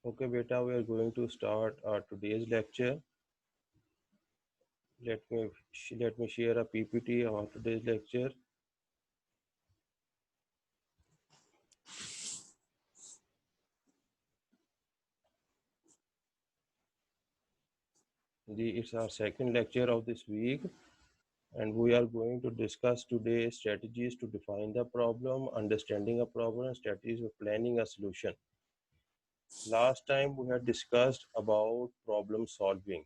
Okay, beta, we are going to start our today's lecture. Let me share a PPT of today's lecture. It's our second lecture of this week, and we are going to discuss today strategies to define the problem, understanding a problem, strategies for planning a solution. Last time we had discussed about problem solving.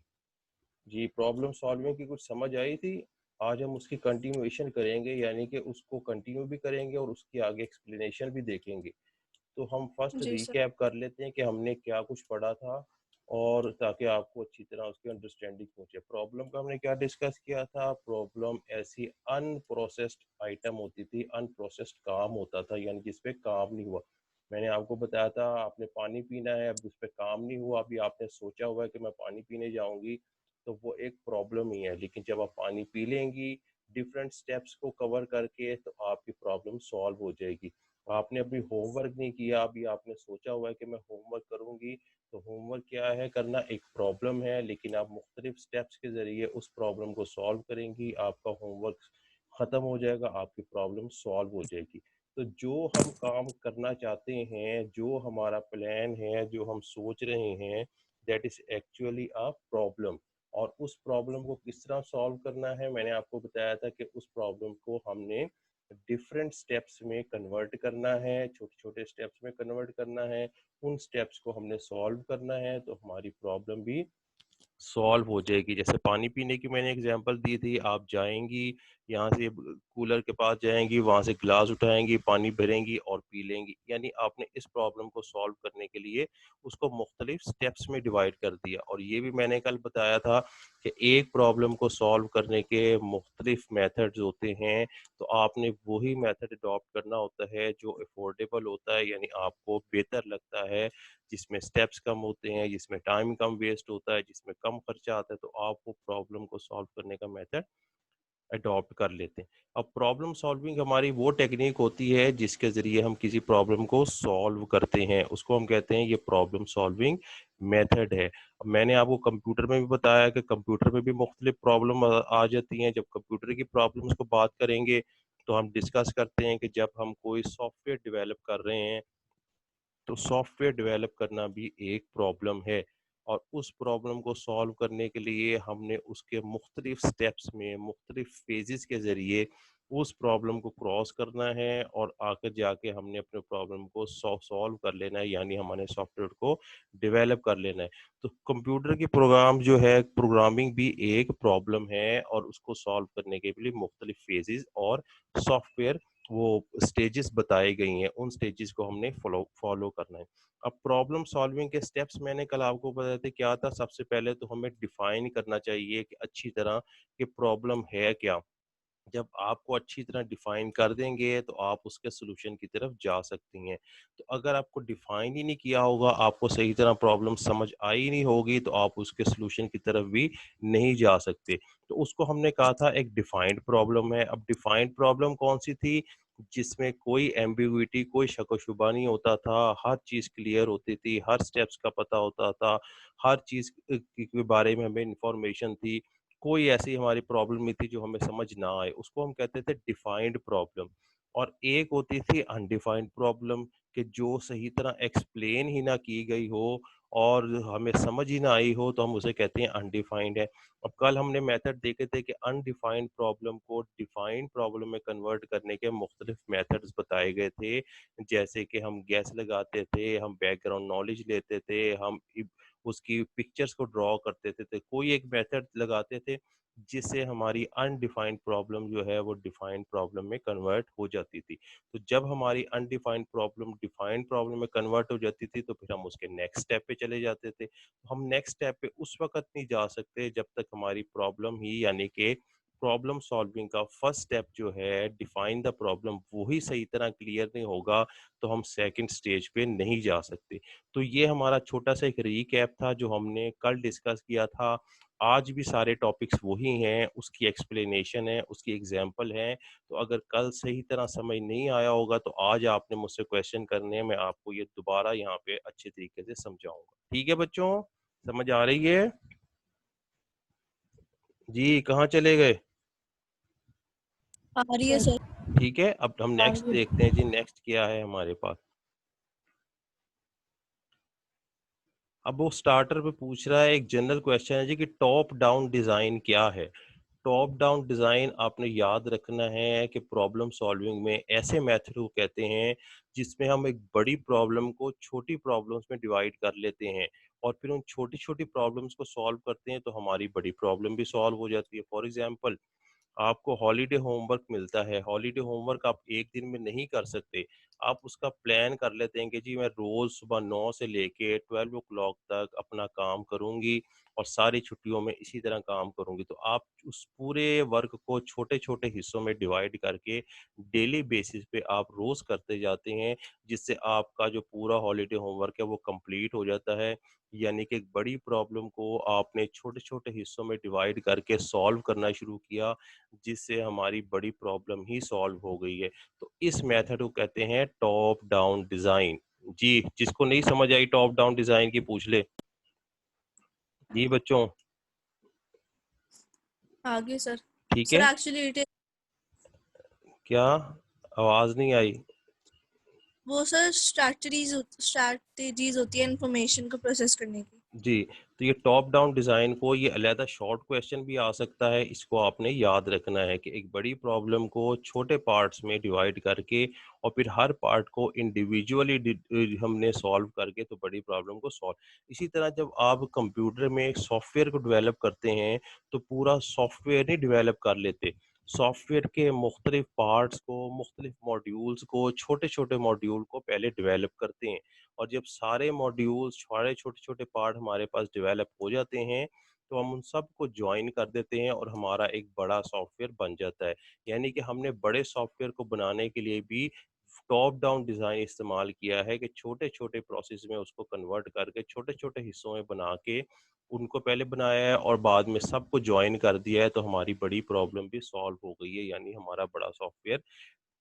जी, problem solving की कुछ समझ आई थी। आज हम उसकी continuation करेंगे, यानी कि उसको कंटिन्यू भी करेंगे और उसकी आगे एक्सप्लेनेशन भी देखेंगे। तो हम फर्स्ट जी सर। रिकैप कर लेते हैं कि हमने क्या कुछ पढ़ा था, और ताकि आपको अच्छी तरह उसकी अंडरस्टैंडिंग पहुंचे। प्रॉब्लम का हमने क्या डिस्कस किया था? प्रॉब्लम ऐसी अनप्रोसेस्ड आइटम होती थी, अनप्रोसेस्ड काम होता था, यानी जिस पे काम नहीं हुआ। मैंने आपको बताया था आपने पानी पीना है, अब उस पर काम नहीं हुआ, अभी आपने सोचा हुआ है कि मैं पानी पीने जाऊंगी, तो वो एक प्रॉब्लम ही है। लेकिन जब आप पानी पी लेंगी डिफरेंट स्टेप्स को कवर करके, तो आपकी प्रॉब्लम सॉल्व हो जाएगी। आपने अभी होमवर्क नहीं किया, अभी आपने सोचा हुआ है कि मैं होमवर्क करूंगी, तो होमवर्क क्या है करना, एक प्रॉब्लम है, लेकिन आप मुख्तलिफ स्टेप्स के ज़रिए उस प्रॉब्लम को सॉल्व करेंगी, आपका होमवर्क ख़त्म हो जाएगा, आपकी प्रॉब्लम सॉल्व हो जाएगी। तो जो हम काम करना चाहते हैं, जो हमारा प्लान है, जो हम सोच रहे हैं, that is actually a problem. और उस प्रॉब्लम को किस तरह सॉल्व करना है, मैंने आपको बताया था कि उस प्रॉब्लम को हमने डिफरेंट स्टेप्स में कन्वर्ट करना है, छोटे छोटे स्टेप्स में कन्वर्ट करना है। उन स्टेप्स को हमने सॉल्व करना है, तो हमारी प्रॉब्लम भी सॉल्व हो जाएगी। जैसे पानी पीने की मैंने एग्जांपल दी थी, आप जाएंगी यहाँ से कूलर के पास जाएंगी, वहां से ग्लास उठाएंगी, पानी भरेंगी और पी लेंगी, यानी आपने इस प्रॉब्लम को सॉल्व करने के लिए उसको मुख्तलिफ स्टेप्स में डिवाइड कर दिया। और ये भी मैंने कल बताया था कि एक प्रॉब्लम को सॉल्व करने के मुख्तलिफ मेथड्स होते हैं, तो आपने वही मेथड अडॉप्ट करना होता है जो अफोर्डेबल होता है, यानी आपको बेहतर लगता है, जिसमें स्टेप्स कम होते हैं, जिसमें टाइम कम वेस्ट होता है, जिसमें कम खर्चा आता है, तो आप वो प्रॉब्लम को सॉल्व करने का मेथड अडॉप्ट कर लेते हैं। अब प्रॉब्लम सॉल्विंग हमारी वो टेक्निक होती है जिसके ज़रिए हम किसी प्रॉब्लम को सॉल्व करते हैं, उसको हम कहते हैं ये प्रॉब्लम सॉल्विंग मेथड है। अब मैंने आपको कंप्यूटर में भी बताया कि कंप्यूटर में भी मुख्तलिफ प्रॉब्लम आ जाती हैं। जब कंप्यूटर की प्रॉब्लम्स को बात करेंगे, तो हम डिस्कस करते हैं कि जब हम कोई सॉफ्टवेयर डेवलप कर रहे हैं, तो सॉफ्टवेयर डेवलप करना भी एक प्रॉब्लम है। और उस प्रॉब्लम को सॉल्व करने के लिए हमने उसके मुख्तलिफ स्टेप्स में मुख्तलिफ फेजेस के ज़रिए उस प्रॉब्लम को क्रॉस करना है, और आकर जाके हमने अपने प्रॉब्लम को सॉल्व कर लेना है, यानी हमारे सॉफ्टवेयर को डेवलप कर लेना है। तो कंप्यूटर की प्रोग्राम जो है, प्रोग्रामिंग भी एक प्रॉब्लम है, और उसको सॉल्व करने के लिए मुख्तलिफ फेजेस और सॉफ्टवेयर वो स्टेजेस बताई गई हैं, उन स्टेजेस को हमने फॉलो करना है। अब प्रॉब्लम सॉल्विंग के स्टेप्स मैंने कल आपको बताए थे क्या था। सबसे पहले तो हमें डिफाइन करना चाहिए कि अच्छी तरह कि प्रॉब्लम है क्या। जब आपको अच्छी तरह डिफाइन कर देंगे, तो आप उसके सॉल्यूशन की तरफ जा सकती हैं। तो अगर आपको डिफाइन ही नहीं किया होगा, आपको सही तरह प्रॉब्लम समझ आई नहीं होगी, तो आप उसके सॉल्यूशन की तरफ भी नहीं जा सकते। तो उसको हमने कहा था एक डिफाइंड प्रॉब्लम है। अब डिफाइंड प्रॉब्लम कौन सी थी? जिसमें कोई एम्बिग्विटी, कोई शक शुबा नहीं होता था, हर चीज़ क्लियर होती थी, हर स्टेप्स का पता होता था, हर चीज़ के बारे में हमें इंफॉर्मेशन थी। कोई ऐसी हमारी प्रॉब्लम नहीं थी जो हमें समझ ना आए, उसको हम कहते थे डिफाइंड प्रॉब्लम। और एक होती थी अनडिफाइंड प्रॉब्लम, कि जो सही तरह एक्सप्लेन ही ना की गई हो और हमें समझ ही ना आई हो, तो हम उसे कहते हैं अनडिफाइंड है। अब कल हमने मेथड देखे थे कि अनडिफाइंड प्रॉब्लम को डिफाइंड प्रॉब्लम में कन्वर्ट करने के मुख्तलिफ मेथड्स बताए गए थे। जैसे कि हम गैस लगाते थे, हम बैकग्राउंड नॉलेज लेते थे, हम उसकी पिक्चर्स को ड्रॉ करते थे, कोई एक मेथड लगाते थे जिससे हमारी अनडिफाइंड प्रॉब्लम जो है वो डिफाइंड प्रॉब्लम में कन्वर्ट हो जाती थी। तो जब हमारी अनडिफाइंड प्रॉब्लम डिफाइंड प्रॉब्लम में कन्वर्ट हो जाती थी, तो फिर हम उसके नेक्स्ट स्टेप पे चले जाते थे। तो हम नेक्स्ट स्टेप पे उस वक्त नहीं जा सकते जब तक हमारी प्रॉब्लम ही, यानी कि प्रॉब्लम सॉल्विंग का फर्स्ट स्टेप जो है डिफाइन द प्रॉब्लम, वो ही सही तरह क्लियर नहीं होगा, तो हम सेकंड स्टेज पे नहीं जा सकते। तो ये हमारा छोटा सा एक रीकैप था जो हमने कल डिस्कस किया था। आज भी सारे टॉपिक्स वही हैं, उसकी एक्सप्लेनेशन है, उसकी एग्जाम्पल है। तो अगर कल सही तरह समझ नहीं आया होगा तो आज आपने मुझसे क्वेश्चन करने हैं, मैं आपको ये दोबारा यहाँ पे अच्छे तरीके से समझाऊंगा। ठीक है बच्चों, समझ आ रही है? जी कहाँ चले गए? आ रही है सर। ठीक है, अब हम नेक्स्ट देखते हैं जी, नेक्स्ट क्या है हमारे पास। अब वो स्टार्टर पे पूछ रहा है, एक जनरल क्वेश्चन है जी कि टॉप डाउन डिजाइन क्या है। टॉप डाउन डिजाइन आपने याद रखना है कि प्रॉब्लम सॉल्विंग में ऐसे मेथड को कहते हैं जिसमें हम एक बड़ी प्रॉब्लम को छोटी प्रॉब्लम्स में डिवाइड कर लेते हैं और फिर उन छोटी छोटी प्रॉब्लम्स को सॉल्व करते हैं, तो हमारी बड़ी प्रॉब्लम भी सॉल्व हो जाती है। फॉर एग्जांपल, आपको हॉलीडे होमवर्क मिलता है, हॉलीडे होमवर्क आप एक दिन में नहीं कर सकते। आप उसका प्लान कर लेते हैं कि जी मैं रोज सुबह 9 से लेके 12 ओ क्लॉक तक अपना काम करूंगी और सारी छुट्टियों में इसी तरह काम करूंगी। तो आप उस पूरे वर्क को छोटे छोटे हिस्सों में डिवाइड करके डेली बेसिस पे आप रोज करते जाते हैं, जिससे आपका जो पूरा हॉलीडे होमवर्क है वो कंप्लीट हो जाता है। यानी कि एक बड़ी प्रॉब्लम को आपने छोटे छोटे हिस्सों में डिवाइड करके सॉल्व करना शुरू किया, जिससे हमारी बड़ी प्रॉब्लम ही सॉल्व हो गई है। तो इस मेथड को कहते हैं टॉप डाउन डिजाइन। जी, जिसको नहीं समझ आई टॉप डाउन डिजाइन की पूछ ले। जी बच्चों, आगे सर। ठीक सर है। एक्चुअली इट इज, क्या आवाज नहीं आई? वो सर स्ट्रैटेजीज होती है इंफॉर्मेशन को प्रोसेस करने की। जी, तो ये टॉप डाउन डिज़ाइन को ये अलहदा शॉर्ट क्वेश्चन भी आ सकता है, इसको आपने याद रखना है कि एक बड़ी प्रॉब्लम को छोटे पार्ट्स में डिवाइड करके और फिर हर पार्ट को इंडिविजुअली हमने सॉल्व करके तो बड़ी प्रॉब्लम को सॉल्व। इसी तरह जब आप कंप्यूटर में एक सॉफ्टवेयर को डेवलप करते हैं तो पूरा सॉफ्टवेयर नहीं डेवलप कर लेते, सॉफ्टवेयर के मुख्तलिफ पार्ट्स को, मुख्तलिफ मॉड्यूल्स को, छोटे छोटे मॉड्यूल को पहले डेवलप करते हैं। और जब सारे मॉड्यूल्स, सारे छोटे-छोटे पार्ट हमारे पास डेवलप हो जाते हैं, तो हम उन सबको जॉइन कर देते हैं और हमारा एक बड़ा सॉफ्टवेयर बन जाता है। यानी कि हमने बड़े सॉफ्टवेयर को बनाने के लिए भी टॉप डाउन डिज़ाइन इस्तेमाल किया है कि छोटे-छोटे प्रोसेस में उसको कन्वर्ट करके छोटे-छोटे हिस्सों में बना के उनको पहले बनाया है और बाद में सबको जॉइन कर दिया है, तो हमारी बड़ी प्रॉब्लम भी सॉल्व हो गई है, यानी हमारा बड़ा सॉफ्टवेयर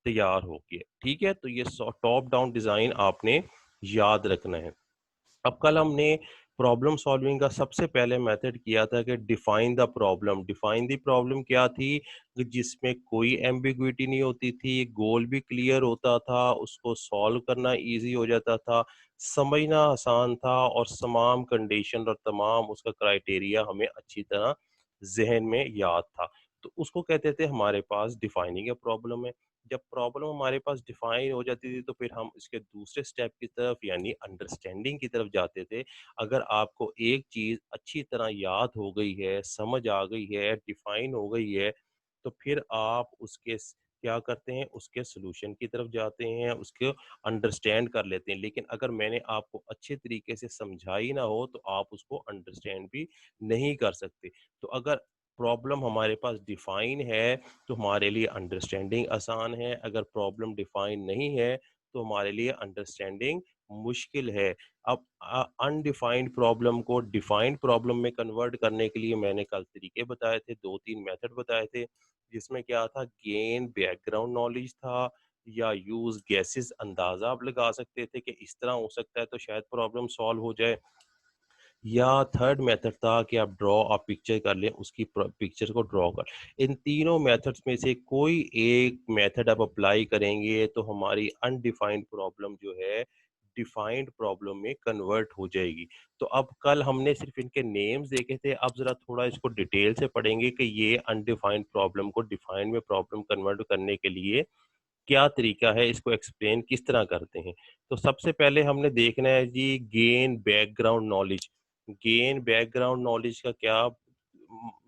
तैयार हो गया। ठीक है, तो ये टॉप डाउन डिज़ाइन आपने याद रखना है। अब कल हमने प्रॉब्लम सॉल्विंग का सबसे पहले मेथड किया था कि define the problem. Define the problem क्या थी कि जिसमें कोई एम्बिग्विटी नहीं होती थी, गोल भी क्लियर होता था, उसको सॉल्व करना इजी हो जाता था, समझना आसान था और तमाम कंडीशन और तमाम उसका क्राइटेरिया हमें अच्छी तरह जहन में याद था। तो उसको कहते थे हमारे पास डिफाइनिंग ए प्रॉब्लम है। जब प्रॉब्लम हमारे पास डिफाइन हो जाती थी तो फिर हम इसके दूसरे स्टेप की तरफ यानी अंडरस्टैंडिंग की तरफ जाते थे। अगर आपको एक चीज़ अच्छी तरह याद हो गई है, समझ आ गई है, डिफाइन हो गई है, तो फिर आप उसके क्या करते हैं, उसके सॉल्यूशन की तरफ जाते हैं, उसको अंडरस्टैंड कर लेते हैं। लेकिन अगर मैंने आपको अच्छे तरीके से समझाई ना हो तो आप उसको अंडरस्टैंड भी नहीं कर सकते। तो अगर प्रॉब्लम हमारे पास डिफाइन है तो हमारे लिए अंडरस्टैंडिंग आसान है, अगर प्रॉब्लम डिफाइन नहीं है तो हमारे लिए अंडरस्टैंडिंग मुश्किल है। अब अनडिफाइंड प्रॉब्लम को डिफाइंड प्रॉब्लम में कन्वर्ट करने के लिए मैंने कल तरीके बताए थे, 2-3 मेथड बताए थे, जिसमें क्या था, गेन बैकग्राउंड नॉलेज था या यूज गैसेस, अंदाजा आप लगा सकते थे कि इस तरह हो सकता है तो शायद प्रॉब्लम सॉल्व हो जाए, या थर्ड मेथड था कि आप पिक्चर कर लें, उसकी पिक्चर को ड्रॉ कर। इन तीनों मेथड्स में से कोई एक मेथड आप अप्लाई करेंगे तो हमारी अनडिफाइंड प्रॉब्लम जो है डिफाइंड प्रॉब्लम में कन्वर्ट हो जाएगी। तो अब कल हमने सिर्फ इनके नेम्स देखे थे, अब जरा थोड़ा इसको डिटेल से पढ़ेंगे कि ये अनडिफाइंड प्रॉब्लम को डिफाइंड में प्रॉब्लम कन्वर्ट करने के लिए क्या तरीका है, इसको एक्सप्लेन किस तरह करते हैं। तो सबसे पहले हमने देखना है जी gain background knowledge. Gain background knowledge का क्या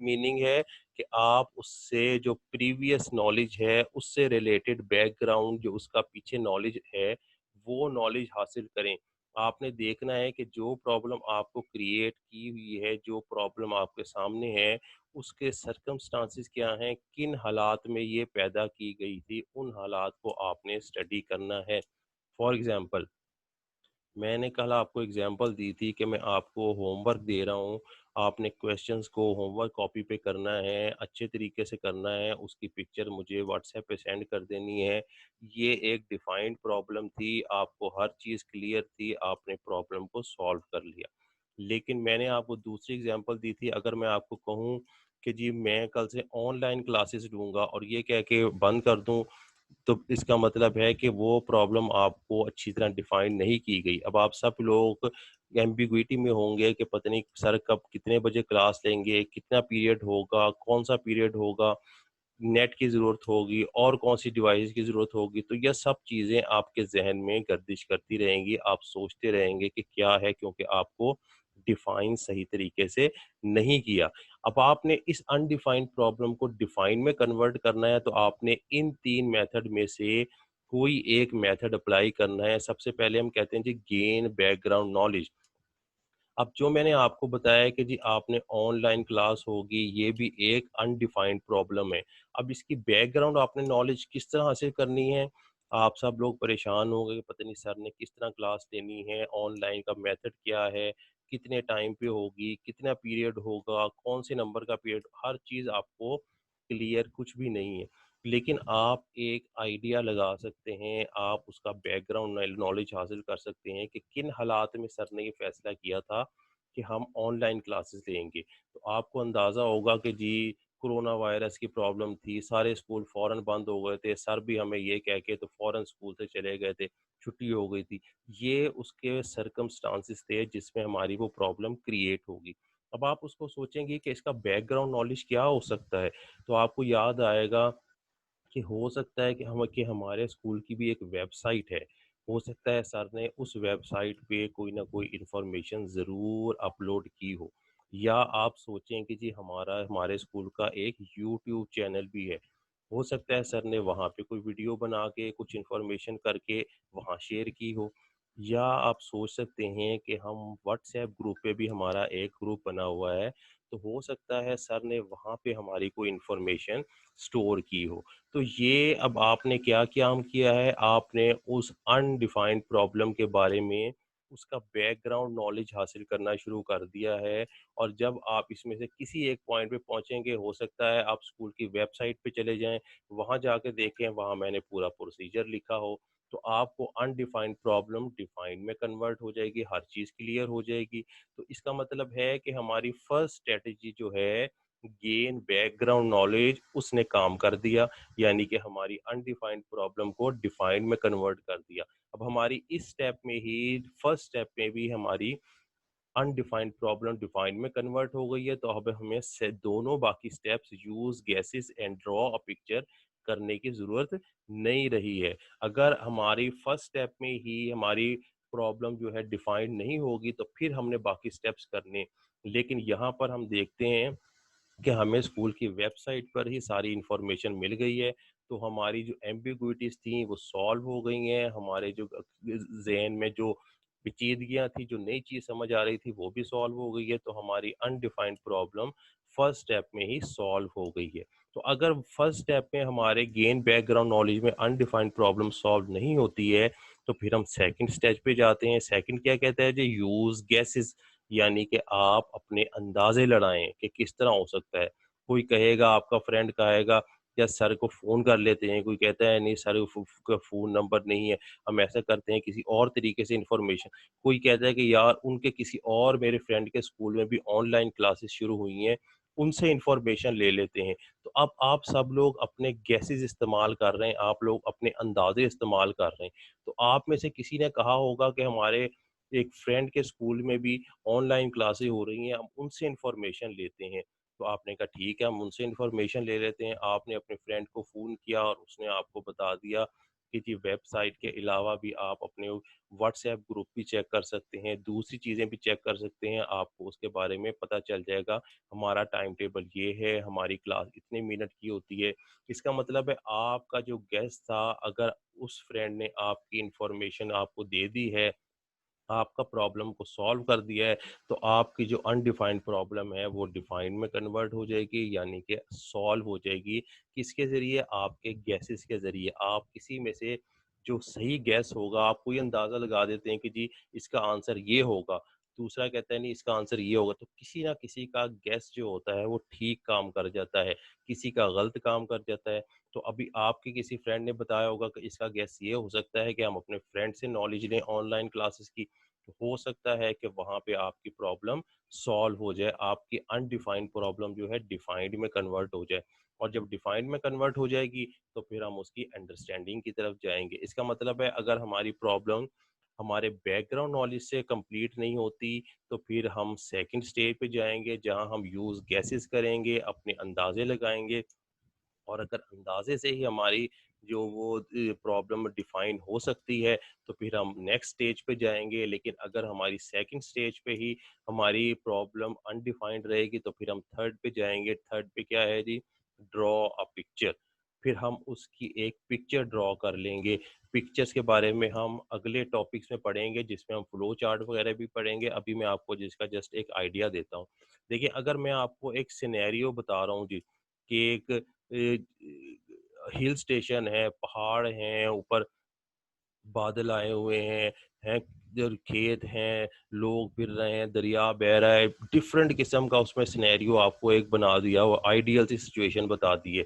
मीनिंग है कि आप उससे जो प्रीवियस नॉलेज है उससे रिलेटेड बैकग्राउंड जो उसका पीछे नॉलेज है वो नॉलेज हासिल करें। आपने देखना है कि जो प्रॉब्लम आपको क्रिएट की हुई है, जो प्रॉब्लम आपके सामने है, उसके सर्कमस्टांसेस क्या हैं, किन हालात में ये पैदा की गई थी, उन हालात को आपने स्टडी करना है। फॉर एग्जांपल, मैंने कल आपको एग्जांपल दी थी कि मैं आपको होमवर्क दे रहा हूँ, आपने क्वेश्चंस को होमवर्क कॉपी पे करना है, अच्छे तरीके से करना है, उसकी पिक्चर मुझे व्हाट्सएप पे सेंड कर देनी है। ये एक डिफाइंड प्रॉब्लम थी, आपको हर चीज़ क्लियर थी, आपने प्रॉब्लम को सॉल्व कर लिया। लेकिन मैंने आपको दूसरी एग्जांपल दी थी, अगर मैं आपको कहूँ कि जी मैं कल से ऑनलाइन क्लासेस लूँगा और ये कह के बंद कर दूँ, तो इसका मतलब है कि वो प्रॉब्लम आपको अच्छी तरह डिफाइन नहीं की गई। अब आप सब लोग एम्बिग्विटी में होंगे कि पता नहीं सर कब कितने बजे क्लास लेंगे, कितना पीरियड होगा, कौन-सा पीरियड होगा, नेट की ज़रूरत होगी और कौन-सी डिवाइस की ज़रूरत होगी। तो ये सब चीज़ें आपके ज़हन में गर्दिश करती रहेंगी, आप सोचते रहेंगे कि क्या है, क्योंकि आपको डिफाइन सही तरीके से नहीं किया। अब आपने इस अनडिफाइंड प्रॉब्लम को डिफाइन में कन्वर्ट करना है, तो आपने इन 3 मेथड में से कोई एक मेथड अप्लाई करना है। सबसे पहले हम कहते हैं जी गेन बैकग्राउंड नॉलेज। अब जो मैंने आपको बताया कि जी आपने ऑनलाइन क्लास होगी, ये भी एक अनडिफाइंड प्रॉब्लम है। अब इसकी बैकग्राउंड आपने नॉलेज किस तरह हासिल करनी है? आप सब लोग परेशान होंगे कि पता नहीं सर ने किस तरह क्लास लेनी है, ऑनलाइन का मेथड क्या है, कितने टाइम पे होगी, कितना पीरियड होगा, कौन से नंबर का पीरियड, हर चीज़ आपको क्लियर कुछ भी नहीं है। लेकिन आप एक आइडिया लगा सकते हैं, आप उसका बैकग्राउंड नॉलेज हासिल कर सकते हैं कि किन हालात में सर ने ये फैसला किया था कि हम ऑनलाइन क्लासेस लेंगे। तो आपको अंदाज़ा होगा कि जी कोरोना वायरस की प्रॉब्लम थी, सारे स्कूल फ़ौरन बंद हो गए थे, सर भी हमें ये कह के तो फ़ौरन स्कूल से चले गए थे, छुट्टी हो गई थी। ये उसके सर्कमस्टांसेस थे जिसमें हमारी वो प्रॉब्लम क्रिएट होगी। अब आप उसको सोचेंगे कि इसका बैकग्राउंड नॉलेज क्या हो सकता है? तो आपको याद आएगा कि हो सकता है कि हमारे स्कूल की भी एक वेबसाइट है। हो सकता है सर ने उस वेबसाइट पे कोई ना कोई इन्फॉर्मेशन ज़रूर अपलोड की हो। या आप सोचें कि जी हमारे स्कूल का एक यूट्यूब चैनल भी है। हो सकता है सर ने वहाँ पे कोई वीडियो बना के कुछ इन्फॉर्मेशन करके वहाँ शेयर की हो। या आप सोच सकते हैं कि हम व्हाट्सएप ग्रुप पे भी हमारा एक ग्रुप बना हुआ है, तो हो सकता है सर ने वहाँ पे हमारी कोई इन्फॉर्मेशन स्टोर की हो। तो ये अब आपने क्या काम किया है, आपने उस अनडिफाइंड प्रॉब्लम के बारे में उसका बैकग्राउंड नॉलेज हासिल करना शुरू कर दिया है। और जब आप इसमें से किसी एक पॉइंट पे पहुँचेंगे, हो सकता है आप स्कूल की वेबसाइट पे चले जाएँ, वहाँ जाके देखें, वहाँ मैंने पूरा प्रोसीजर लिखा हो, तो आपको अनडिफाइंड प्रॉब्लम डिफाइंड में कन्वर्ट हो जाएगी, हर चीज़ क्लियर हो जाएगी। तो इसका मतलब है कि हमारी फर्स्ट स्ट्रैटेजी जो है, गेन बैकग्राउंड नॉलेज, उसने काम कर दिया। यानी कि हमारी अनडिफाइंड प्रॉब्लम को डिफाइंड में कन्वर्ट कर दिया। अब हमारी इस स्टेप में ही फर्स्ट स्टेप में भी हमारी अनडिफाइंड प्रॉब्लम डिफाइंड में कन्वर्ट हो गई है, तो अब हमें से दोनों बाकी steps use gases and draw a picture करने की ज़रूरत नहीं रही है। अगर हमारी फर्स्ट स्टेप में ही हमारी प्रॉब्लम जो है डिफाइंड नहीं होगी, तो फिर हमने बाकी स्टेप्स करने। लेकिन यहाँ पर हम देखते हैं कि हमें स्कूल की वेबसाइट पर ही सारी इन्फॉर्मेशन मिल गई है, तो हमारी जो एम्बिग्विटीज़ थी वो सॉल्व हो गई हैं, हमारे जो ज़हन में जो पेचीदगियाँ थी, जो नई चीज़ समझ आ रही थी वो भी सॉल्व हो गई है, तो हमारी अनडिफाइंड प्रॉब्लम फर्स्ट स्टेप में ही सॉल्व हो गई है। तो अगर फर्स्ट स्टेप में हमारे गेन बैकग्राउंड नॉलेज में अनडिफाइंड प्रॉब्लम सॉल्व नहीं होती है, तो फिर हम सेकंड स्टेज पे जाते हैं। सेकंड क्या कहता है जी, यूज़ गेसेस, यानी कि आप अपने अंदाज़े लड़ाएँ कि किस तरह हो सकता है। कोई कहेगा, आपका फ्रेंड कहेगा, या सर को फ़ोन कर लेते हैं, कोई कहता है नहीं सर का फ़ोन नंबर नहीं है, हम ऐसा करते हैं किसी और तरीके से इन्फॉर्मेशन। कोई कहता है कि यार उनके किसी और मेरे फ्रेंड के स्कूल में भी ऑनलाइन क्लासेस शुरू हुई हैं, उनसे इन्फॉर्मेशन ले लेते हैं। तो अब आप सब लोग अपने गेसेज़ इस्तेमाल कर रहे हैं, आप लोग अपने अंदाज़े इस्तेमाल कर रहे हैं। तो आप में से किसी ने कहा होगा कि हमारे एक फ्रेंड के स्कूल में भी ऑनलाइन क्लासेस हो रही हैं, हम उनसे इन्फॉर्मेशन लेते हैं। तो आपने कहा ठीक है, हम उनसे इन्फॉर्मेशन ले लेते हैं। आपने अपने फ्रेंड को फ़ोन किया और उसने आपको बता दिया कि जी वेबसाइट के अलावा भी आप अपने व्हाट्सएप ग्रुप भी चेक कर सकते हैं, दूसरी चीज़ें भी चेक कर सकते हैं, आपको उसके बारे में पता चल जाएगा। हमारा टाइम टेबल ये है, हमारी क्लास इतने मिनट की होती है। इसका मतलब है आपका जो गेस्ट था, अगर उस फ्रेंड ने आपकी इन्फॉर्मेशन आपको दे दी है, आपका प्रॉब्लम को सॉल्व कर दिया है, तो आपकी जो अनडिफाइंड प्रॉब्लम है वो डिफाइंड में कन्वर्ट हो जाएगी, यानी कि सॉल्व हो जाएगी। किसके ज़रिए? आपके गेसेस के ज़रिए। आप किसी में से जो सही गैस होगा आप कोई अंदाजा लगा देते हैं कि जी इसका आंसर ये होगा, दूसरा कहता है नहीं इसका आंसर ये होगा, तो किसी ना किसी का गैस जो होता है वो ठीक काम कर जाता है, किसी का गलत काम कर जाता है। तो अभी आपके किसी फ्रेंड ने बताया होगा कि इसका गैस ये हो सकता है कि हम अपने फ्रेंड से नॉलेज लें ऑनलाइन क्लासेस की, तो हो सकता है कि वहाँ पे आपकी प्रॉब्लम सॉल्व हो जाए, आपकी अनडिफाइंड प्रॉब्लम जो है डिफाइंड में कन्वर्ट हो जाए, और जब डिफाइंड में कन्वर्ट हो जाएगी तो फिर हम उसकी अंडरस्टैंडिंग की तरफ जाएंगे। इसका मतलब है अगर हमारी प्रॉब्लम हमारे बैकग्राउंड नॉलेज से कंप्लीट नहीं होती तो फिर हम सेकंड स्टेज पे जाएंगे जहां हम यूज गैसेस करेंगे, अपने अंदाजे लगाएंगे, और अगर अंदाजे से ही हमारी जो वो प्रॉब्लम डिफाइन हो सकती है तो फिर हम नेक्स्ट स्टेज पे जाएंगे। लेकिन अगर हमारी सेकंड स्टेज पे ही हमारी प्रॉब्लम अनडिफाइंड रहेगी तो फिर हम थर्ड पे जाएंगे। थर्ड पे क्या है जी, ड्रॉ अ पिक्चर। फिर हम उसकी एक पिक्चर ड्रॉ कर लेंगे। पिक्चर्स के बारे में हम अगले टॉपिक्स में पढ़ेंगे जिसमें हम फ्लो चार्ट वगैरह भी पढ़ेंगे। अभी मैं आपको जिसका जस्ट एक आइडिया देता हूँ। देखिए अगर मैं आपको एक सिनेरियो बता रहा हूँ जी कि एक हिल स्टेशन है, पहाड़ हैं, ऊपर बादल आए हुए हैं इधर खेत हैं, लोग फिर रहे हैं, दरिया बह रहा है, डिफरेंट किस्म का उसमें सिनेरियो आपको एक बना दिया, वो आइडियल सी सिचुएशन बता दी है।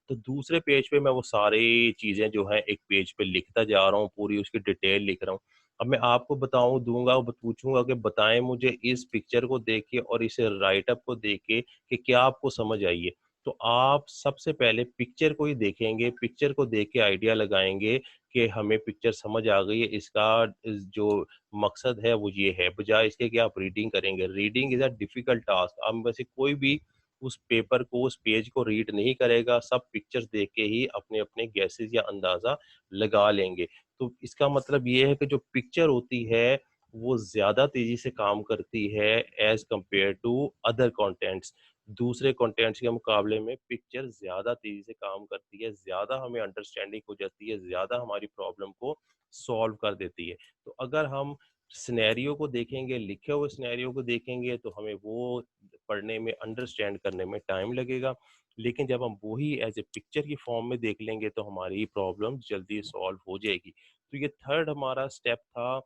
तो दूसरे पेज पे मैं वो सारी चीजें जो है एक पेज पे लिखता जा रहा हूँ, पूरी उसकी डिटेल लिख रहा हूँ। अब मैं आपको बताऊं दूंगा, पूछूंगा कि बताएं मुझे इस पिक्चर को देख के और इस राइट अप को देख के कि क्या आपको समझ आई है। तो आप सबसे पहले पिक्चर को ही देखेंगे, पिक्चर को देख के आइडिया लगाएंगे कि हमें पिक्चर समझ आ गई है, इसका जो मकसद है वो ये है, बजाय इसके कि आप रीडिंग करेंगे। Reading is a difficult task. अब वैसे कोई भी उस पेपर को, उस पेज को रीड नहीं करेगा, सब पिक्चर्स देख के ही अपने अपने गैसेस या अंदाजा लगा लेंगे। तो इसका मतलब ये है कि जो पिक्चर होती है वो ज्यादा तेजी से काम करती है as compare to other contents. दूसरे कंटेंट्स के मुकाबले में पिक्चर ज्यादा तेजी से काम करती है, ज्यादा हमें अंडरस्टैंडिंग हो जाती है, ज्यादा हमारी प्रॉब्लम को सॉल्व कर देती है। तो अगर हम सिनेरियो को देखेंगे, लिखे हुए सिनेरियो को देखेंगे तो हमें वो पढ़ने में, अंडरस्टैंड करने में टाइम लगेगा। लेकिन जब हम वही एज ए पिक्चर की फॉर्म में देख लेंगे तो हमारी प्रॉब्लम जल्दी सॉल्व हो जाएगी। तो ये थर्ड हमारा स्टेप था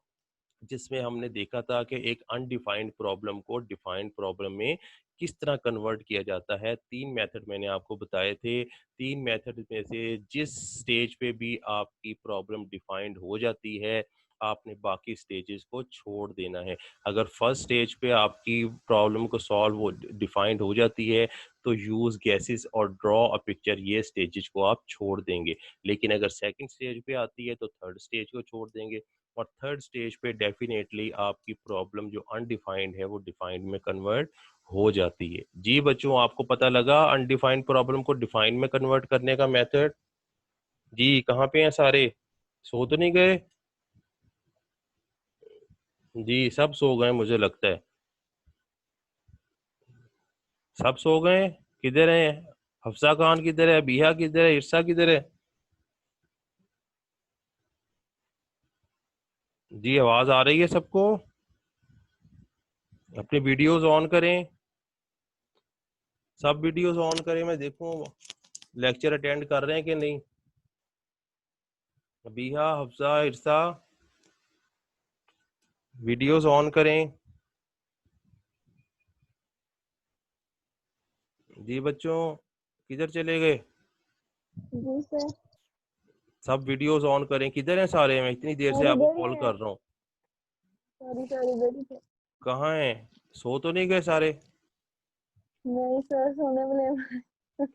जिसमें हमने देखा था कि एक अनडिफाइंड प्रॉब्लम को डिफाइंड प्रॉब्लम में किस तरह कन्वर्ट किया जाता है। तीन मेथड मैंने आपको बताए थे। तीन मेथड में से जिस स्टेज पे भी आपकी प्रॉब्लम डिफाइंड हो जाती है आपने बाकी स्टेजेस को छोड़ देना है। अगर फर्स्ट स्टेज पे आपकी प्रॉब्लम को सॉल्व हो, डिफाइंड हो जाती है तो यूज गैसेस और ड्रॉ अ पिक्चर, ये स्टेजेस को आप छोड़ देंगे। लेकिन अगर सेकंड स्टेज पे आती है तो थर्ड स्टेज को छोड़ देंगे। और थर्ड स्टेज पे डेफिनेटली आपकी प्रॉब्लम जो अनडिफाइंड है वो डिफाइंड में कन्वर्ट हो जाती है। जी बच्चों, आपको पता लगा अनडिफाइंड प्रॉब्लम को डिफाइंड में कन्वर्ट करने का मेथड? जी कहाँ पे हैं सारे, सो तो नहीं गए? जी सब सो गए मुझे लगता है, सब सो गए। किधर है हफ्सा खान, किधर है बिहा, किधर है इरसा, किधर है? जी आवाज आ रही है सबको? अपनी वीडियोस ऑन करें, सब वीडियोस ऑन करें, मैं देखूं लेक्चर अटेंड कर रहे हैं कि नहीं। बिहा, हफ्सा, इरसा, वीडियोस ऑन करें। जी बच्चों किधर चले गए? जी सर। सब वीडियोस ऑन करें। किधर हैं सारे? मैं इतनी देर से सर आपको इधर ही कॉल है। कर रहा हूँ। सॉरी सर, इधर ही थे। कहाँ हैं? सो तो नहीं गए सारे? नहीं सर, सोने वाले।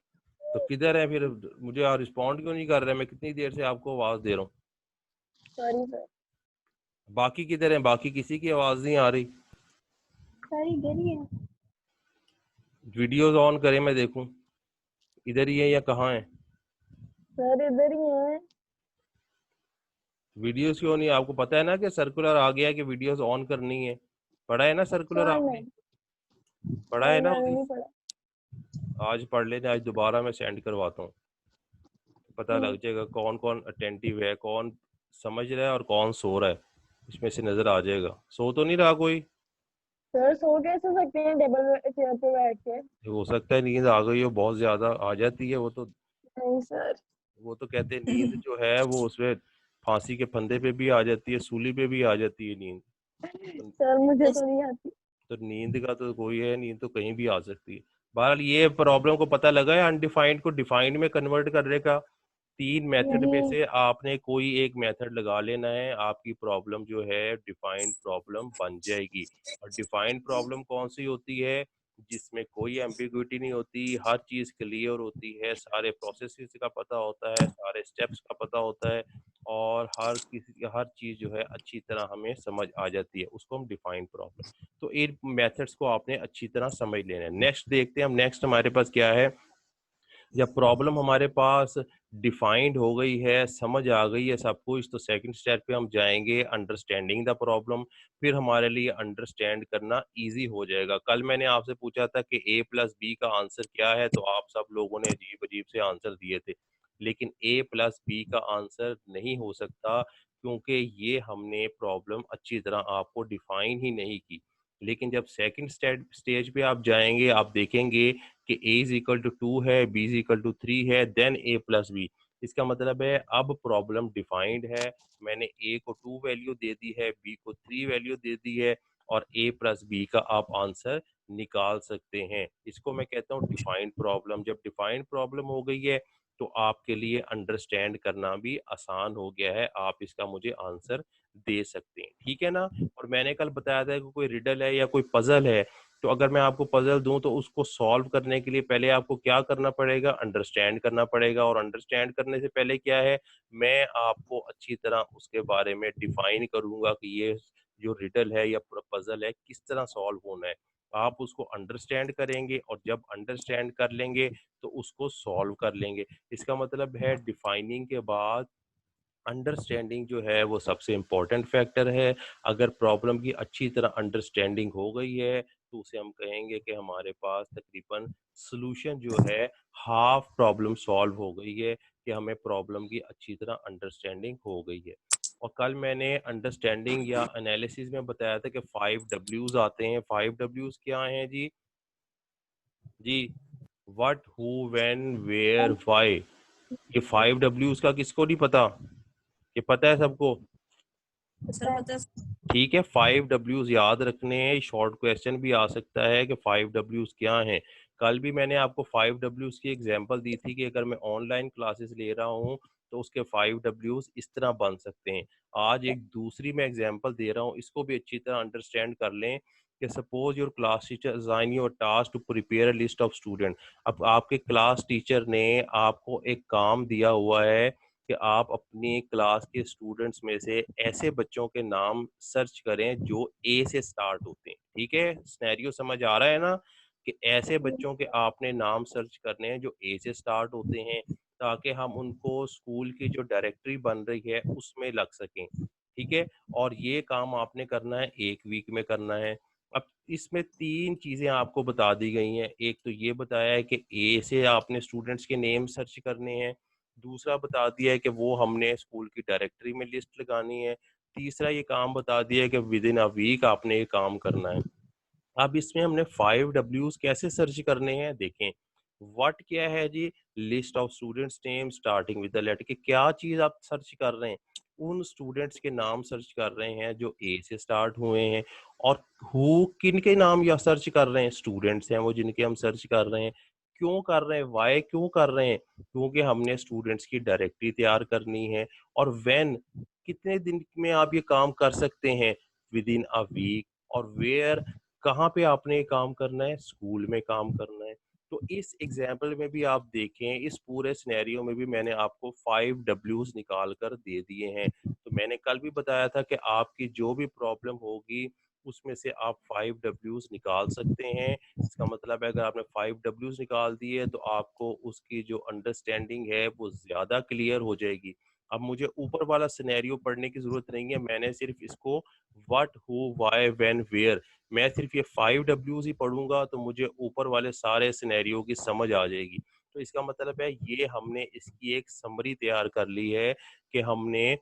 तो किधर है फिर? मुझे आप रिस्पॉन्ड क्यों नहीं कर रहे? मैं कितनी देर से आपको आवाज दे रहा हूँ। Sorry sir. बाकी किधर हैं? बाकी किसी की आवाज नहीं आ रही। सर इधर ही है। वीडियोस ऑन करें मैं देखूं, इधर ही है या कहाँ है? सर इधर ही है। वीडियोस क्यों नहीं? आपको पता है ना कि सर्कुलर आ गया है कि वीडियोस ऑन करनी है। पढ़ा है ना सर्कुलर सर आपने? नहीं। पढ़ा सर है ना मैंने उस नहीं पढ़ा। आज पढ़ लेते, आज दोबारा मैं सेंड करवाता हूँ, पता लग ठीक। जाएगा कौन कौन अटेंटिव है, कौन समझ रहा है और कौन सो रहा है। इसमें से नजर आ जाएगा। सो तो नहीं रहा कोई? सर सो कैसे सकते हैं टेबल चेयर पे बैठ के? हो सकता है नींद आ गई हो, बहुत ज्यादा आ जाती है वो तो। नहीं सर। वो तो कहते हैं नींद जो है वो उसमें फांसी के फंदे पे भी आ जाती है, सूली पे भी आ जाती है नींद। सर मुझे तो नहीं आती। तो नींद का तो कोई है, नींद तो कहीं भी आ सकती है। बहरहाल ये प्रॉब्लम को पता लगा है अनडिफाइंड को डिफाइंड में कन्वर्ट करने का। 3 मेथड जी। में से आपने कोई एक मेथड लगा लेना है, आपकी प्रॉब्लम जो है डिफाइंड प्रॉब्लम बन जाएगी। और डिफाइंड प्रॉब्लम कौन सी होती है? जिसमें कोई एम्बिग्विटी नहीं होती, हर चीज़ क्लियर होती है, सारे प्रोसेसेस का पता होता है, सारे स्टेप्स का पता होता है, और हर चीज़ जो है अच्छी तरह हमें समझ आ जाती है, उसको हम डिफाइंड प्रॉब्लम। तो इन मेथड्स को आपने अच्छी तरह समझ लेना है। नेक्स्ट देखते हैं हम, नेक्स्ट हमारे पास क्या है। जब प्रॉब्लम हमारे पास डिफाइंड हो गई है, समझ आ गई है सब कुछ, तो सेकंड स्टेप पे हम जाएंगे अंडरस्टैंडिंग द प्रॉब्लम। फिर हमारे लिए अंडरस्टैंड करना इजी हो जाएगा। कल मैंने आपसे पूछा था कि a प्लस बी का आंसर क्या है, तो आप सब लोगों ने अजीब अजीब से आंसर दिए थे, लेकिन a प्लस बी का आंसर नहीं हो सकता, क्योंकि ये हमने प्रॉब्लम अच्छी तरह आपको डिफाइन ही नहीं की। लेकिन जब सेकंड स्टेज पे आप जाएंगे, आप देखेंगे कि a इज इक्वल टू 2 है, b इज इक्वल टू 3 है, देन a प्लस बी। इसका मतलब है अब प्रॉब्लम डिफाइंड है, मैंने a को 2 वैल्यू दे दी है, b को 3 वैल्यू दे दी है, और a प्लस बी का आप आंसर निकाल सकते हैं। इसको मैं कहता हूँ डिफाइंड प्रॉब्लम। जब डिफाइंड प्रॉब्लम हो गई है, तो आपके लिए अंडरस्टैंड करना भी आसान हो गया है, आप इसका मुझे आंसर दे सकते हैं, ठीक है ना। और मैंने कल बताया था कि कोई रिडल है या कोई पजल है, तो अगर मैं आपको पजल दूं तो उसको सॉल्व करने के लिए पहले आपको क्या करना पड़ेगा? अंडरस्टैंड करना पड़ेगा। और अंडरस्टैंड करने से पहले क्या है, मैं आपको अच्छी तरह उसके बारे में डिफाइन करूंगा कि ये जो रिडल है या पजल है किस तरह सॉल्व होना है। आप उसको अंडरस्टैंड करेंगे, और जब अंडरस्टैंड कर लेंगे तो उसको सॉल्व कर लेंगे। इसका मतलब है डिफाइनिंग के बाद अंडरस्टैंडिंग जो है वो सबसे इम्पोर्टेंट फैक्टर है। अगर प्रॉब्लम की अच्छी तरह अंडरस्टैंडिंग हो गई है, तो उसे हम कहेंगे कि हमारे पास तकरीबन सॉल्यूशन जो है हाफ प्रॉब्लम सॉल्व हो गई है, कि हमें प्रॉब्लम की अच्छी तरह अंडरस्टैंडिंग हो गई है। और कल मैंने अंडरस्टैंडिंग या एनालिसिस में बताया था कि 5 डब्ल्यूज आते हैं। 5 डब्ल्यूज क्या हैं जी? जी, what, who, when, where, why. ये 5 डब्ल्यूज का किसको नहीं पता? ये पता है सबको? पता है। ठीक है, 5 डब्ल्यूज याद रखने हैं। शॉर्ट क्वेश्चन भी आ सकता है कि 5 डब्ल्यूज क्या हैं। कल भी मैंने आपको 5 डब्ल्यूज की एग्जांपल दी थी कि अगर मैं ऑनलाइन क्लासेस ले रहा हूँ तो उसके 5 डब्ल्यूज इस तरह बन सकते हैं। आज एक दूसरी मैं एग्जांपल दे रहा हूँ, इसको भी अच्छी तरह अंडरस्टैंड कर लें कि suppose your class teacher assign your task to prepare a list of student. अब आपके क्लास टीचर ने आपको एक काम दिया हुआ है कि आप अपनी क्लास के स्टूडेंट्स में से ऐसे बच्चों के नाम सर्च करें जो ए से स्टार्ट होते हैं। ठीक है, सिनेरियो समझ आ रहा है ना? कि ऐसे बच्चों के आपने नाम सर्च करने हैं जो ए से स्टार्ट होते हैं, ताकि हम उनको स्कूल की जो डायरेक्टरी बन रही है उसमें लग सकें। ठीक है, और ये काम आपने करना है 1 वीक में करना है। अब इसमें 3 चीजें आपको बता दी गई हैं। एक तो ये बताया है कि ए से आपने स्टूडेंट्स के नेम सर्च करने हैं। दूसरा बता दिया है कि वो हमने स्कूल की डायरेक्टरी में लिस्ट लगानी है। तीसरा ये काम बता दिया है कि विद इन अ वीक आपने ये काम करना है। अब इसमें हमने 5 डब्ल्यूज कैसे सर्च करने हैं, देखें। व्हाट क्या है जी? List of students name starting with the letter. कि क्या चीज आप सर्च कर रहे हैं? उन स्टूडेंट्स के नाम सर्च कर रहे हैं जो ए से स्टार्ट हुए हैं। और हु, किन के नाम या सर्च कर रहे हैं? स्टूडेंट्स हैं वो जिनके हम सर्च कर रहे हैं। क्यों कर रहे हैं? वाई क्यों कर रहे हैं? क्योंकि हमने स्टूडेंट्स की डायरेक्टरी तैयार करनी है। और व्हेन, कितने दिन में आप ये काम कर सकते हैं? Within a week. और वेयर, कहाँ पे आपने ये काम करना है? स्कूल में काम करना है। तो इस एग्जाम्पल में भी आप देखें, इस पूरे सिनेरियो में भी मैंने आपको 5 डब्ल्यूज निकाल कर दे दिए हैं। तो मैंने कल भी बताया था कि आपकी जो भी प्रॉब्लम होगी उसमें से आप 5 डब्ल्यूज निकाल सकते हैं। इसका मतलब है अगर आपने 5 डब्ल्यूज निकाल दिए तो आपको उसकी जो अंडरस्टैंडिंग है वो ज़्यादा क्लियर हो जाएगी। अब मुझे ऊपर वाला सिनेरियो पढ़ने की ज़रूरत नहीं है, मैंने सिर्फ इसको what, who, why, when, where, मैं सिर्फ ये 5 डब्ल्यूज ही पढ़ूंगा तो मुझे ऊपर वाले सारे सिनेरियो की समझ आ जाएगी। तो इसका मतलब है ये हमने इसकी एक समरी तैयार कर ली है कि हमने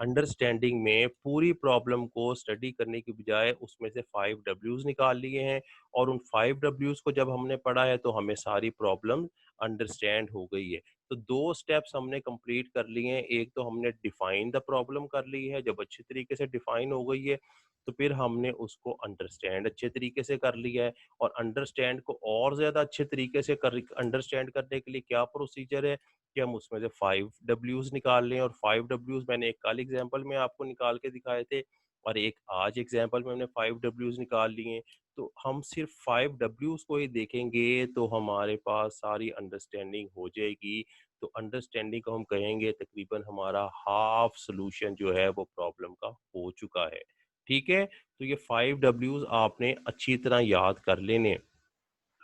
अंडरस्टैंडिंग में पूरी प्रॉब्लम को स्टडी करने की बजाय उसमें से 5 डब्ल्यूज निकाल लिए हैं, और उन 5 डब्ल्यूज को जब हमने पढ़ा है तो हमें सारी प्रॉब्लम अंडरस्टैंड हो गई है। तो 2 स्टेप्स हमने कंप्लीट कर लिए हैं। एक तो हमने डिफाइन द प्रॉब्लम कर ली है, जब अच्छी तरीके से डिफाइन हो गई है तो फिर हमने उसको अंडरस्टैंड अच्छे तरीके से कर लिया है। और अंडरस्टैंड को और ज़्यादा अच्छे तरीके से कर अंडरस्टैंड करने के लिए क्या प्रोसीजर है कि हम उसमें से 5 डब्ल्यूज निकाल लें, और 5 डब्ल्यूज मैंने एक कल एग्जांपल में आपको निकाल के दिखाए थे, और एक आज एग्जांपल में हमने 5 डब्ल्यूज निकाल लिए हैं। तो हम सिर्फ 5 डब्ल्यूज को ही देखेंगे तो हमारे पास सारी अंडरस्टैंडिंग हो जाएगी। तो अंडरस्टैंडिंग को हम कहेंगे तकरीबन हमारा हाफ सोल्यूशन जो है वो प्रॉब्लम का हो चुका है। ठीक है, तो ये 5 डब्ल्यूज आपने अच्छी तरह याद कर लेने।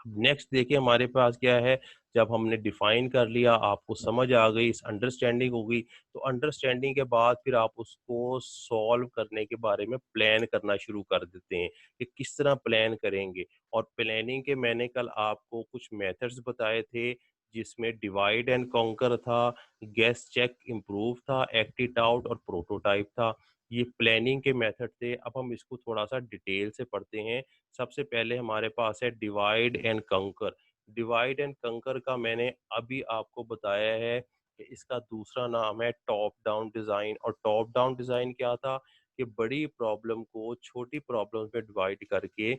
नेक्स्ट देखिए हमारे पास क्या है, जब हमने डिफाइन कर लिया, आपको समझ आ गई, इस अंडरस्टैंडिंग हो गई, तो अंडरस्टैंडिंग के बाद फिर आप उसको सॉल्व करने के बारे में प्लान करना शुरू कर देते हैं कि किस तरह प्लान करेंगे। और प्लानिंग के मैंने कल आपको कुछ मेथड्स बताए थे, जिसमें डिवाइड एंड कॉन्कर था, गेस चेक इम्प्रूव था, एक्ट इट आउट और प्रोटोटाइप था। ये प्लानिंग के मेथड थे। अब हम इसको थोड़ा सा डिटेल से पढ़ते हैं। सबसे पहले हमारे पास है डिवाइड एंड कंकर। डिवाइड एंड कंकर का मैंने अभी आपको बताया है कि इसका दूसरा नाम है टॉप डाउन डिज़ाइन। और टॉप डाउन डिज़ाइन क्या था कि बड़ी प्रॉब्लम को छोटी प्रॉब्लम्स में डिवाइड करके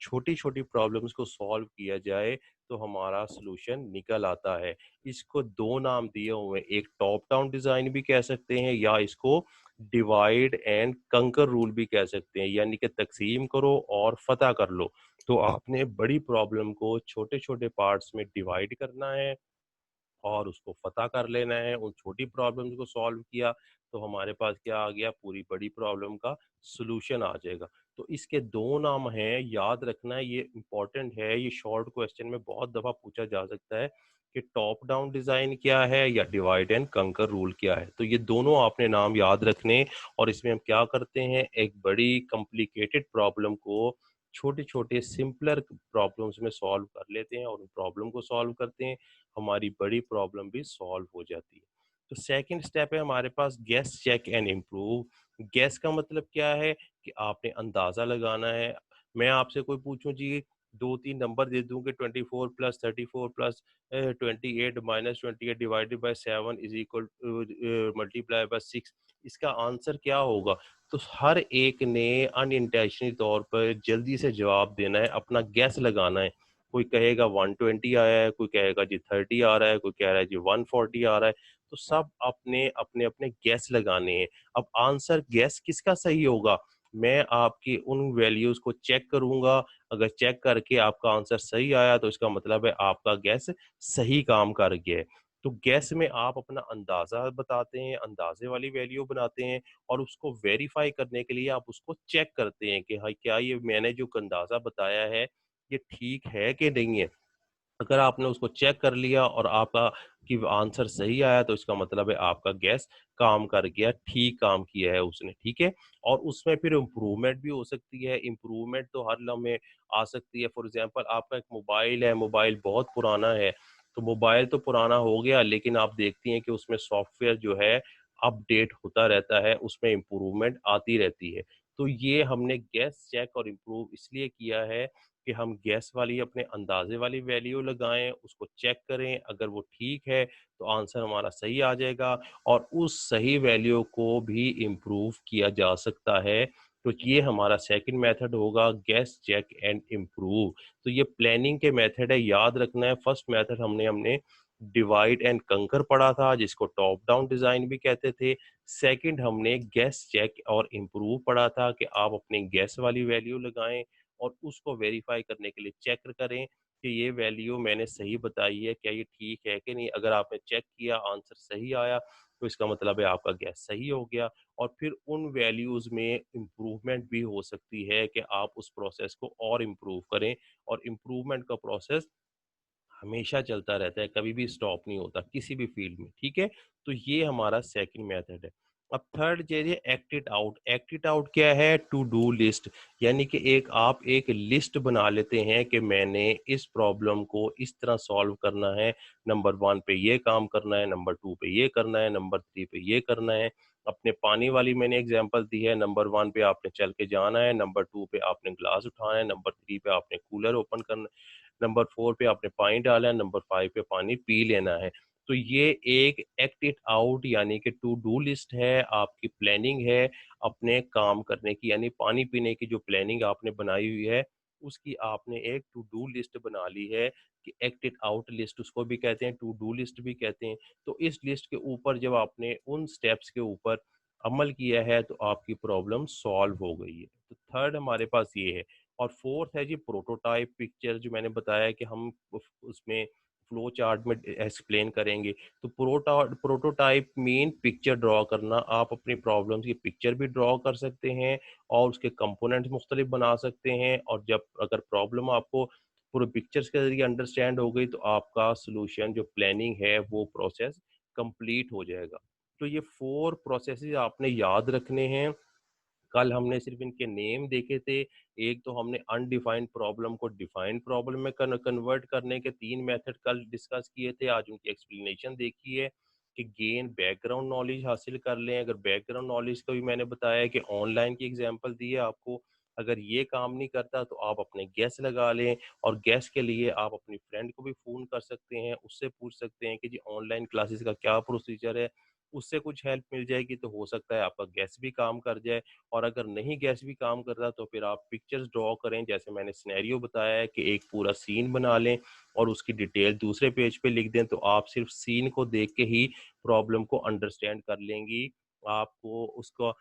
छोटी छोटी प्रॉब्लम्स को सॉल्व किया जाए तो हमारा सलूशन निकल आता है। इसको दो नाम दिए हुए हैं, एक टॉप डाउन डिज़ाइन भी कह सकते हैं या इसको डिवाइड एंड कंकर रूल भी कह सकते हैं, यानी कि तकसीम करो और फतह कर लो। तो आपने बड़ी प्रॉब्लम को छोटे छोटे पार्ट्स में डिवाइड करना है और उसको फतह कर लेना है। उन छोटी प्रॉब्लम्स को सॉल्व किया तो हमारे पास क्या आ गया, पूरी बड़ी प्रॉब्लम का सॉल्यूशन आ जाएगा। तो इसके दो नाम हैं, याद रखना है, ये इंपॉर्टेंट है। ये शॉर्ट क्वेश्चन में बहुत दफ़ा पूछा जा सकता है कि टॉप डाउन डिज़ाइन क्या है या डिवाइड एंड कंकर रूल क्या है। तो ये दोनों आपने नाम याद रखने। और इसमें हम क्या करते हैं, एक बड़ी कॉम्प्लिकेटेड प्रॉब्लम को छोटे छोटे सिंपलर प्रॉब्लम्स में सॉल्व कर लेते हैं और उन प्रॉब्लम को सॉल्व करते हैं, हमारी बड़ी प्रॉब्लम भी सॉल्व हो जाती है। तो सेकंड स्टेप है हमारे पास guess check and improve. Guess का मतलब क्या है कि आपने अंदाज़ा लगाना है। मैं आपसे कोई पूछूं जी, दो तीन नंबर दे दूं कि 24 plus 34 plus 28 minus 28 divided by 7 is equal multiply by 6, इसका आंसर क्या होगा? तो हर एक ने अनइंटेंशनली तौर पर जल्दी से जवाब देना है, अपना गैस लगाना है। कोई कहेगा 120 आया है, कोई कहेगा जी 30 आ रहा है, कोई कह रहा है जी 140 आ रहा है। तो सब अपने अपने अपने गैस लगाने हैं। अब आंसर गैस किसका सही होगा, मैं आपकी उन वैल्यूज को चेक करूंगा। अगर चेक करके आपका आंसर सही आया तो इसका मतलब है आपका गैस सही काम कर गया है। तो गैस में आप अपना अंदाजा बताते हैं, अंदाजे वाली वैल्यू बनाते हैं, और उसको वेरीफाई करने के लिए आप उसको चेक करते हैं कि हाँ क्या ये मैंने जो अंदाजा बताया है ये ठीक है कि नहीं है। अगर आपने उसको चेक कर लिया और आपका कि आंसर सही आया तो इसका मतलब है आपका गैस काम कर गया, ठीक काम किया है उसने, ठीक है। और उसमें फिर इम्प्रूवमेंट भी हो सकती है। इम्प्रूवमेंट तो हर लम्हे आ सकती है। फॉर एग्जांपल आपका एक मोबाइल है, मोबाइल बहुत पुराना है, तो मोबाइल तो पुराना हो गया लेकिन आप देखती हैं कि उसमें सॉफ्टवेयर जो है अपडेट होता रहता है, उसमें इम्प्रूवमेंट आती रहती है। तो ये हमने गैस चेक और इम्प्रूव इसलिए किया है कि हम गैस वाली अपने अंदाजे वाली वैल्यू लगाएं, उसको चेक करें, अगर वो ठीक है तो आंसर हमारा सही आ जाएगा, और उस सही वैल्यू को भी इम्प्रूव किया जा सकता है। तो ये हमारा सेकंड मेथड होगा, गैस चेक एंड इम्प्रूव। तो ये प्लानिंग के मेथड है, याद रखना है। फर्स्ट मेथड हमने हमने डिवाइड एंड कंकर पढ़ा था, जिसको टॉप डाउन डिजाइन भी कहते थे। सेकंड हमने गैस चेक और इम्प्रूव पढ़ा था कि आप अपनी गैस वाली वैल्यू लगाएं और उसको वेरीफाई करने के लिए चेक करें कि ये वैल्यू मैंने सही बताई है, क्या ये ठीक है कि नहीं। अगर आपने चेक किया, आंसर सही आया, तो इसका मतलब है आपका गैस सही हो गया। और फिर उन वैल्यूज़ में इम्प्रूवमेंट भी हो सकती है कि आप उस प्रोसेस को और इम्प्रूव करें। और इम्प्रूवमेंट का प्रोसेस हमेशा चलता रहता है, कभी भी स्टॉप नहीं होता किसी भी फील्ड में, ठीक है। तो ये हमारा सेकंड मेथड है। अब third cheese act it out. Act it out क्या है, टू डू लिस्ट, यानी कि एक आप एक लिस्ट बना लेते हैं कि मैंने इस प्रॉब्लम को इस तरह सॉल्व करना है। नंबर 1 पे ये काम करना है, नंबर 2 पे ये करना है, नंबर 3 पे ये करना है। अपने पानी वाली मैंने एग्जांपल दी है, नंबर 1 पे आपने चल के जाना है, नंबर 2 पे आपने ग्लास उठाना है, नंबर 3 पे आपने कूलर ओपन करना, नंबर 4 पे आपने पानी डालना है, नंबर 5 पे पानी पी लेना है। तो ये एक एक्ट इट आउट यानी कि टू डू लिस्ट है, आपकी प्लानिंग है अपने काम करने की, यानी पानी पीने की जो प्लानिंग आपने बनाई हुई है उसकी आपने एक टू डू लिस्ट बना ली है कि एक्ट इट आउट लिस्ट उसको भी कहते हैं, टू डू लिस्ट भी कहते हैं। तो इस लिस्ट के ऊपर जब आपने उन स्टेप्स के ऊपर अमल किया है तो आपकी प्रॉब्लम सॉल्व हो गई है। तो थर्ड हमारे पास ये है। और फोर्थ है जी प्रोटोटाइप पिक्चर, जो मैंने बताया कि हम उसमें फ्लो चार्ट में एक्सप्लेन करेंगे। तो प्रोटोटाइप मीन पिक्चर ड्रॉ करना। आप अपनी प्रॉब्लम्स की पिक्चर भी ड्रॉ कर सकते हैं और उसके कंपोनेंट्स मुख्तलिफ बना सकते हैं, और जब अगर प्रॉब्लम आपको पूरे पिक्चर्स के जरिए अंडरस्टैंड हो गई तो आपका सोल्यूशन जो प्लानिंग है वो प्रोसेस कंप्लीट हो जाएगा। तो ये 4 प्रोसेसेस आपने याद रखने हैं। कल हमने सिर्फ इनके नेम देखे थे। एक तो हमने अनडिफाइंड प्रॉब्लम को डिफाइंड प्रॉब्लम में कन्वर्ट करने के 3 मेथड कल डिस्कस किए थे, आज उनकी एक्सप्लेनेशन देखी है कि गेन बैकग्राउंड नॉलेज हासिल कर लें। अगर बैकग्राउंड नॉलेज का भी मैंने बताया कि ऑनलाइन की एग्जांपल दी है आपको, अगर ये काम नहीं करता तो आप अपने गैस लगा लें, और गैस के लिए आप अपनी फ्रेंड को भी फ़ोन कर सकते हैं, उससे पूछ सकते हैं कि जी ऑनलाइन क्लासेस का क्या प्रोसीजर है, उससे कुछ हेल्प मिल जाएगी तो हो सकता है आपका गैस भी काम कर जाए। और अगर नहीं गैस भी काम कर रहा तो फिर आप पिक्चर्स ड्रॉ करें, जैसे मैंने सिनेरियो बताया है कि एक पूरा सीन बना लें और उसकी डिटेल दूसरे पेज पे लिख दें, तो आप सिर्फ सीन को देख के ही प्रॉब्लम को अंडरस्टैंड कर लेंगी, आपको उसका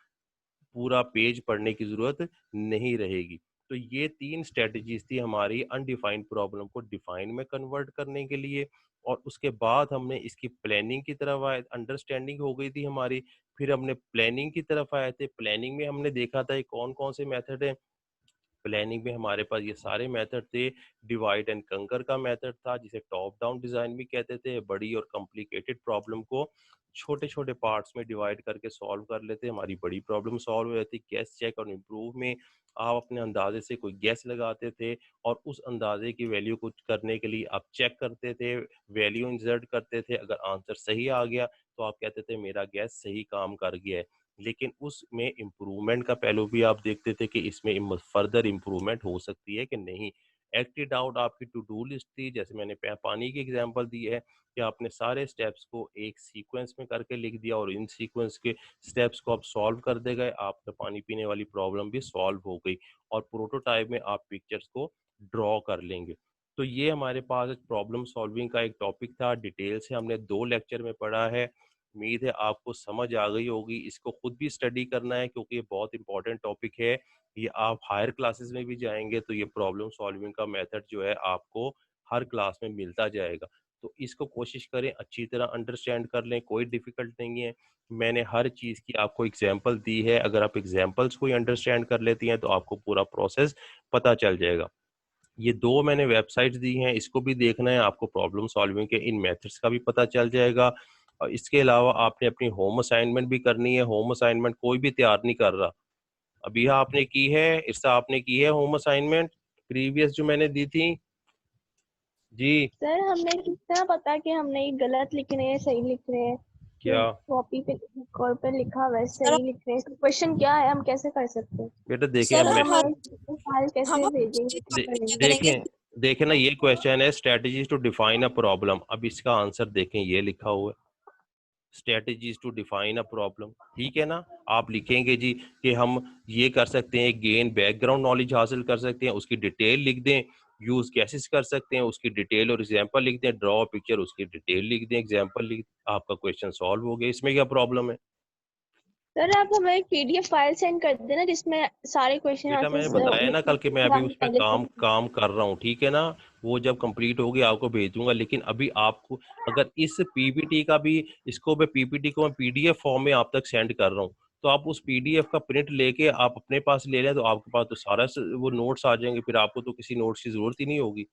पूरा पेज पढ़ने की ज़रूरत नहीं रहेगी। तो ये 3 स्ट्रैटेजीज़ थी हमारी अनडिफाइंड प्रॉब्लम को डिफाइन में कन्वर्ट करने के लिए। और उसके बाद हमने इसकी प्लानिंग की तरफ आए, अंडरस्टैंडिंग हो गई थी हमारी, फिर हमने प्लानिंग की तरफ आए थे। प्लानिंग में हमने देखा था ये कौन-कौन से मेथड हैं। प्लानिंग में हमारे पास ये सारे मेथड थे। डिवाइड एंड कंकर का मेथड था, जिसे टॉप डाउन डिजाइन भी कहते थे। बड़ी और कॉम्प्लिकेटेड प्रॉब्लम को छोटे छोटे पार्ट्स में डिवाइड करके सॉल्व कर लेते, हमारी बड़ी प्रॉब्लम सॉल्व हो जाती। गैस चेक और इम्प्रूव में आप अपने अंदाजे से कोई गैस लगाते थे और उस अंदाजे की वैल्यू को करने के लिए आप चेक करते थे, वैल्यू इंसर्ट करते थे। अगर आंसर सही आ गया तो आप कहते थे मेरा गैस सही काम कर गया है। लेकिन उसमें इम्प्रूवमेंट का पहलू भी आप देखते थे कि इसमें फर्दर इम्प्रूवमेंट हो सकती है कि नहीं। एक्टेड आउट आपकी टू डू लिस्ट थी, जैसे मैंने पानी की एग्जांपल दी है कि आपने सारे स्टेप्स को एक सीक्वेंस में करके लिख दिया और इन सीक्वेंस के स्टेप्स को आप सॉल्व कर दे गए, आपका पानी पीने वाली प्रॉब्लम भी सॉल्व हो गई। और प्रोटोटाइप में आप पिक्चर्स को ड्रॉ कर लेंगे। तो ये हमारे पास प्रॉब्लम सॉल्विंग का एक टॉपिक था, डिटेल से हमने 2 लेक्चर में पढ़ा है। उम्मीद है आपको समझ आ गई होगी। इसको खुद भी स्टडी करना है क्योंकि ये बहुत इंपॉर्टेंट टॉपिक है। ये आप हायर क्लासेस में भी जाएंगे तो ये प्रॉब्लम सॉल्विंग का मेथड जो है आपको हर क्लास में मिलता जाएगा। तो इसको कोशिश करें अच्छी तरह अंडरस्टैंड कर लें, कोई डिफिकल्ट नहीं है। मैंने हर चीज़ की आपको एग्जांपल दी है, अगर आप एग्जांपल्स को ही अंडरस्टैंड कर लेती हैं तो आपको पूरा प्रोसेस पता चल जाएगा। ये 2 मैंने वेबसाइट्स दी हैं, इसको भी देखना है, आपको प्रॉब्लम सॉल्विंग के इन मेथड्स का भी पता चल जाएगा। और इसके अलावा आपने अपनी होम असाइनमेंट भी करनी है। होम असाइनमेंट कोई भी तैयार नहीं कर रहा। अभी आपने की है, इससे आपने की है होम असाइनमेंट प्रीवियस जो मैंने दी थी? जी, सर हमने कितना पता कि हम नहीं गलत लिख रहे हैं सही लिख रहे हैं, क्या? कॉपी पे कॉल पे लिखा हुआ है सर सही लिख रहे हैं, क्वेश्चन क्या है हम कैसे कर सकते हैं? बेटा देखें सर और मैं हम हर फाइल कैसे हम भेजेंगे क्या करेंगे? करेंगे। देखें देखें ना, ये क्वेश्चन है strategies to define a problem. अब इसका आंसर देखें, ये लिखा हुआ है strategies to define a problem. ठीक है ना? आप लिखेंगे जी कि हम ये कर सकते हैं, गेन बैकग्राउंड नॉलेज हासिल कर सकते हैं, उसकी डिटेल लिख दें। यूज कैसे कर सकते हैं, उसकी डिटेल और एग्जांपल लिख दें। ड्रॉ पिक्चर, उसकी डिटेल लिख दें, एग्जांपल लिख दें। आपका क्वेश्चन सॉल्व हो गया। इसमें क्या प्रॉब्लम है? सर आप हमें एक पीडीएफ फाइल सेंड कर देना जिसमें सारे क्वेश्चन बेटा मैंने आंसर्स बताया ना कल कि मैं अभी हम उस पर पहले से। काम काम कर रहा हूँ, ठीक है ना? वो जब कंप्लीट होगी आपको भेज दूंगा। लेकिन अभी आपको अगर इस पीपीटी का भी, इसको मैं पीपीटी को मैं पीडीएफ फॉर्म में आप तक सेंड कर रहा हूँ, तो आप उस पीडीएफ का प्रिंट लेके आप अपने पास ले लें तो आपके पास तो सारा वो नोट्स आ जाएंगे, फिर आपको तो किसी नोट्स की जरूरत ही नहीं होगी।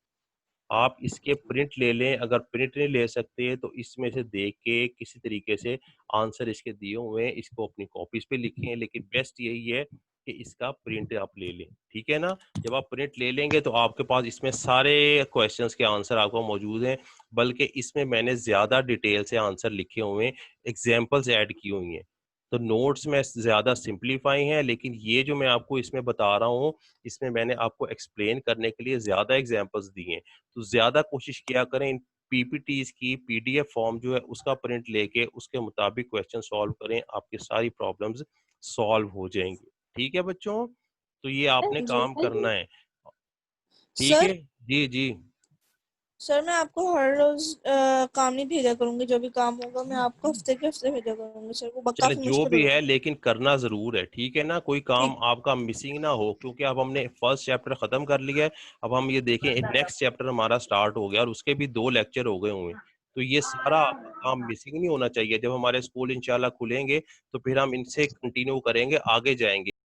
आप इसके प्रिंट ले लें। अगर प्रिंट नहीं ले सकते तो इसमें से देख के किसी तरीके से आंसर इसके दिए हुए हैं, इसको अपनी कॉपीज पे लिखें। लेकिन बेस्ट यही है कि इसका प्रिंट आप ले लें, ठीक है ना? जब आप प्रिंट ले लेंगे तो आपके पास इसमें सारे क्वेश्चंस के आंसर आपको मौजूद हैं, बल्कि इसमें मैंने ज्यादा डिटेल से आंसर लिखे हुए हैं, एग्जाम्पल्स ऐड की हुई हैं। तो नोट्स में ज़्यादा सिंप्लीफाई हैं, लेकिन ये जो मैं आपको इसमें बता रहा हूँ, इसमें मैंने आपको एक्सप्लेन करने के लिए ज़्यादा एग्ज़ाम्पल्स दिए हैं। तो ज़्यादा कोशिश किया करें इन पीपीटीज़ की पीडीएफ फॉर्म जो है उसका प्रिंट लेके उसके मुताबिक क्वेश्चन सॉल्व करें, आपकी सारी प्रॉब्लम्स सॉल्व हो जाएँगी। ठीक है बच्चों? तो ये आपने जी काम करना है। ठीक है? सर। जी, जी। सर मैं आपको हर रोज काम नहीं भेजा करूंगी, जो भी काम होगा मैं आपको हफ्ते के हफ्ते भेजा करूंगी सर, वो चले काफी जो मुश्किल हो भी है जाएगा। लेकिन करना ज़रूर है, ठीक है ना? कोई काम ठीक। आपका मिसिंग ना हो, क्योंकि अब हमने फर्स्ट चैप्टर खत्म कर लिया है। अब हम ये देखें नेक्स्ट चैप्टर हमारा स्टार्ट हो गया और उसके भी 2 लेक्चर हो गए हुए हैं। तो ये सारा आपका काम मिसिंग नहीं होना चाहिए। जब हमारे स्कूल इंशाल्लाह खुलेंगे तो फिर हम इनसे कंटिन्यू करेंगे, आगे जाएँगे।